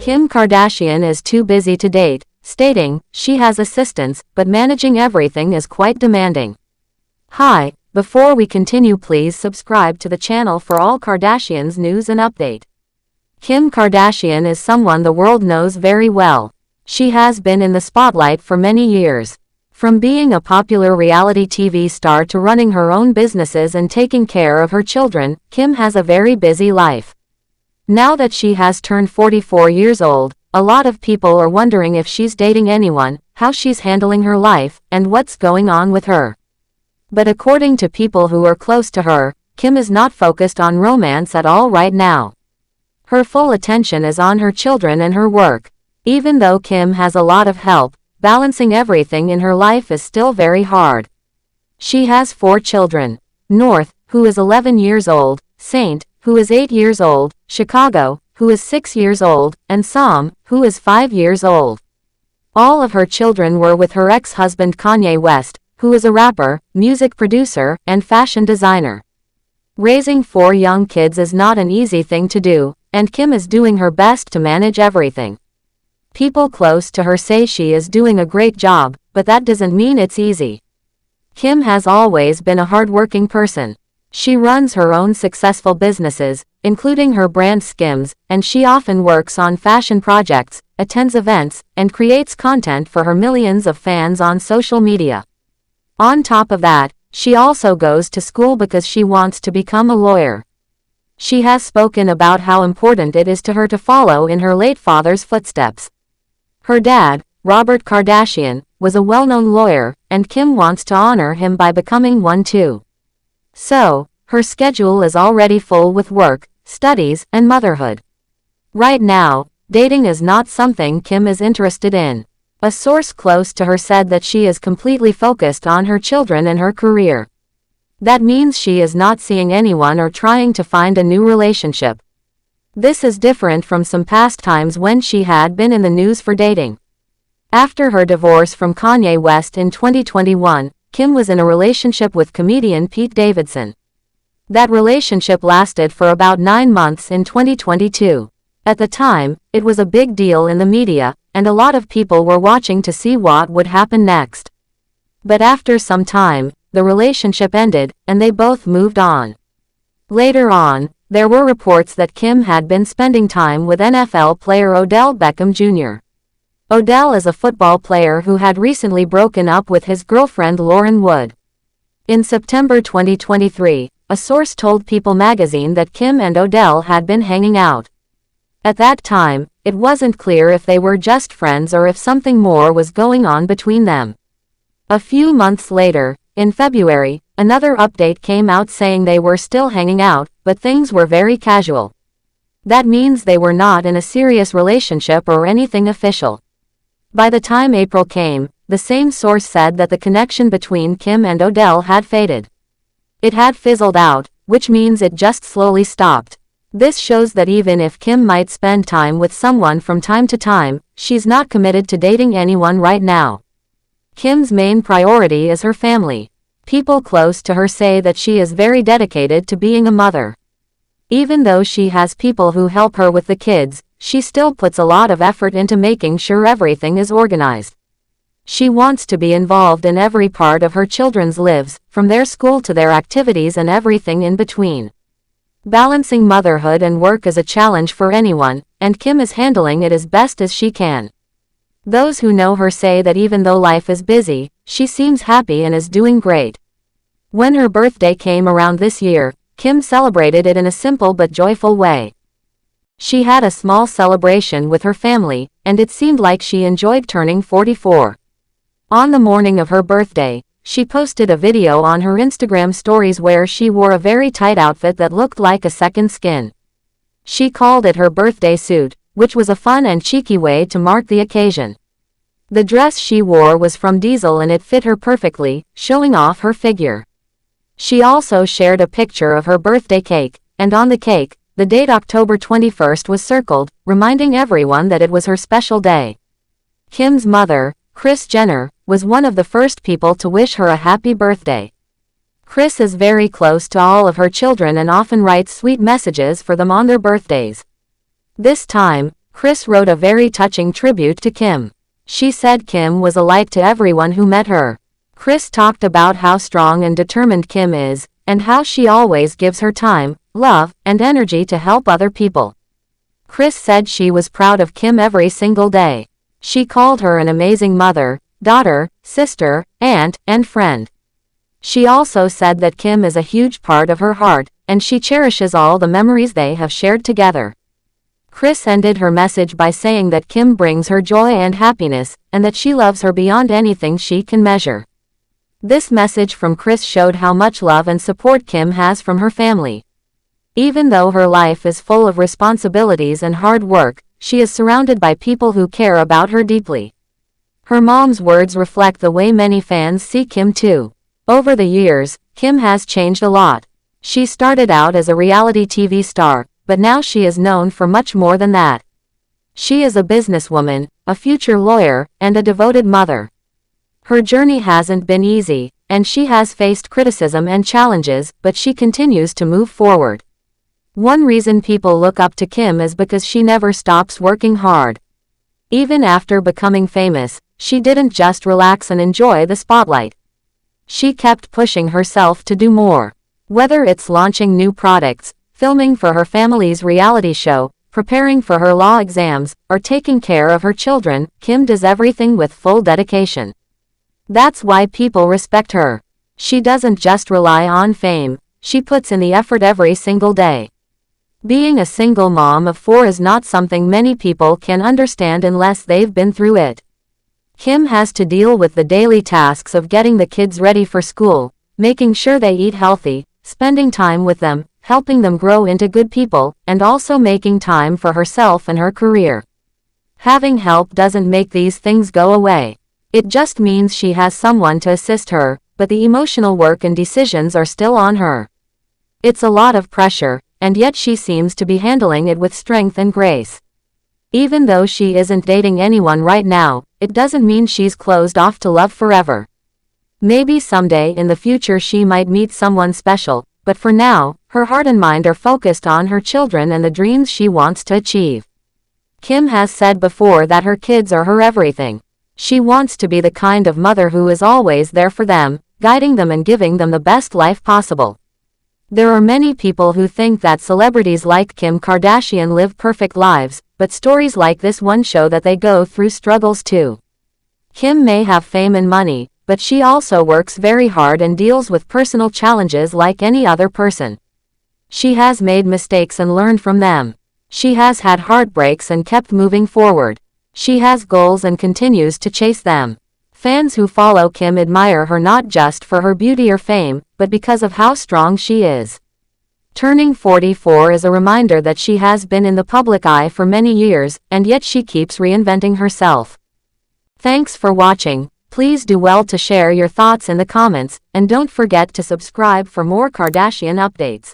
Kim Kardashian is too busy to date, stating, she has assistants, but managing everything is quite demanding. Hi, before we continue, please subscribe to the channel for all Kardashians news and update. Kim Kardashian is someone the world knows very well. She has been in the spotlight for many years. From being a popular reality TV star to running her own businesses and taking care of her children, Kim has a very busy life. Now that she has turned 44 years old, a lot of people are wondering if she's dating anyone, how she's handling her life, and what's going on with her. But according to people who are close to her, Kim is not focused on romance at all right now. Her full attention is on her children and her work. Even though Kim has a lot of help, balancing everything in her life is still very hard. She has 4 children. North, who is 11 years old, Saint, who is 8 years old, Chicago, who is 6 years old, and Sam, who is 5 years old. All of her children were with her ex-husband Kanye West, who is a rapper, music producer, and fashion designer. Raising 4 young kids is not an easy thing to do, and Kim is doing her best to manage everything. People close to her say she is doing a great job, but that doesn't mean it's easy. Kim has always been a hardworking person. She runs her own successful businesses, including her brand Skims, and she often works on fashion projects, attends events, and creates content for her millions of fans on social media. On top of that, she also goes to school because she wants to become a lawyer. She has spoken about how important it is to her to follow in her late father's footsteps. Her dad, Robert Kardashian, was a well-known lawyer, and Kim wants to honor him by becoming one too. So, her schedule is already full with work, studies, and motherhood. Right now, dating is not something Kim is interested in. A source close to her said that she is completely focused on her children and her career. That means she is not seeing anyone or trying to find a new relationship. This is different from some past times when she had been in the news for dating. After her divorce from Kanye West in 2021, Kim was in a relationship with comedian Pete Davidson. That relationship lasted for about 9 months in 2022. At the time, it was a big deal in the media, and a lot of people were watching to see what would happen next. But after some time, the relationship ended, and they both moved on. Later on, there were reports that Kim had been spending time with NFL player Odell Beckham Jr. Odell is a football player who had recently broken up with his girlfriend Lauren Wood. In September 2023, a source told People magazine that Kim and Odell had been hanging out. At that time, it wasn't clear if they were just friends or if something more was going on between them. A few months later, in February, another update came out saying they were still hanging out, but things were very casual. That means they were not in a serious relationship or anything official. By the time April came, the same source said that the connection between Kim and Odell had faded. It had fizzled out, which means it just slowly stopped. This shows that even if Kim might spend time with someone from time to time, she's not committed to dating anyone right now. Kim's main priority is her family. People close to her say that she is very dedicated to being a mother. Even though she has people who help her with the kids, she still puts a lot of effort into making sure everything is organized. She wants to be involved in every part of her children's lives, from their school to their activities and everything in between. Balancing motherhood and work is a challenge for anyone, and Kim is handling it as best as she can. Those who know her say that even though life is busy, she seems happy and is doing great. When her birthday came around this year, Kim celebrated it in a simple but joyful way. She had a small celebration with her family, and it seemed like she enjoyed turning 44. On the morning of her birthday, she posted a video on her Instagram stories where she wore a very tight outfit that looked like a second skin. She called it her birthday suit, which was a fun and cheeky way to mark the occasion. The dress she wore was from Diesel and it fit her perfectly, showing off her figure. She also shared a picture of her birthday cake, and on the cake, the date October 21st was circled, reminding everyone that it was her special day. Kim's mother, Kris Jenner, was one of the first people to wish her a happy birthday. Kris is very close to all of her children and often writes sweet messages for them on their birthdays. This time, Kris wrote a very touching tribute to Kim. She said Kim was a light to everyone who met her. Kris talked about how strong and determined Kim is, and how she always gives her time, love, and energy to help other people. Kris said she was proud of Kim every single day. She called her an amazing mother, daughter, sister, aunt, and friend. She also said that Kim is a huge part of her heart, and she cherishes all the memories they have shared together. Kris ended her message by saying that Kim brings her joy and happiness, and that she loves her beyond anything she can measure. This message from Kris showed how much love and support Kim has from her family. Even though her life is full of responsibilities and hard work, she is surrounded by people who care about her deeply. Her mom's words reflect the way many fans see Kim too. Over the years, Kim has changed a lot. She started out as a reality TV star, but now she is known for much more than that. She is a businesswoman, a future lawyer, and a devoted mother. Her journey hasn't been easy, and she has faced criticism and challenges, but she continues to move forward. One reason people look up to Kim is because she never stops working hard. Even after becoming famous, she didn't just relax and enjoy the spotlight. She kept pushing herself to do more. Whether it's launching new products, filming for her family's reality show, preparing for her law exams, or taking care of her children, Kim does everything with full dedication. That's why people respect her. She doesn't just rely on fame, she puts in the effort every single day. Being a single mom of 4 is not something many people can understand unless they've been through it. Kim has to deal with the daily tasks of getting the kids ready for school, making sure they eat healthy, spending time with them, helping them grow into good people, and also making time for herself and her career. Having help doesn't make these things go away. It just means she has someone to assist her, but the emotional work and decisions are still on her. It's a lot of pressure, and yet she seems to be handling it with strength and grace. Even though she isn't dating anyone right now, it doesn't mean she's closed off to love forever. Maybe someday in the future she might meet someone special, but for now, her heart and mind are focused on her children and the dreams she wants to achieve. Kim has said before that her kids are her everything. She wants to be the kind of mother who is always there for them, guiding them and giving them the best life possible. There are many people who think that celebrities like Kim Kardashian live perfect lives, but stories like this one show that they go through struggles too. Kim may have fame and money, but she also works very hard and deals with personal challenges like any other person. She has made mistakes and learned from them. She has had heartbreaks and kept moving forward. She has goals and continues to chase them. Fans who follow Kim admire her not just for her beauty or fame, but because of how strong she is. Turning 44 is a reminder that she has been in the public eye for many years, and yet she keeps reinventing herself. Thanks for watching. Please do well to share your thoughts in the comments, and don't forget to subscribe for more Kardashian updates.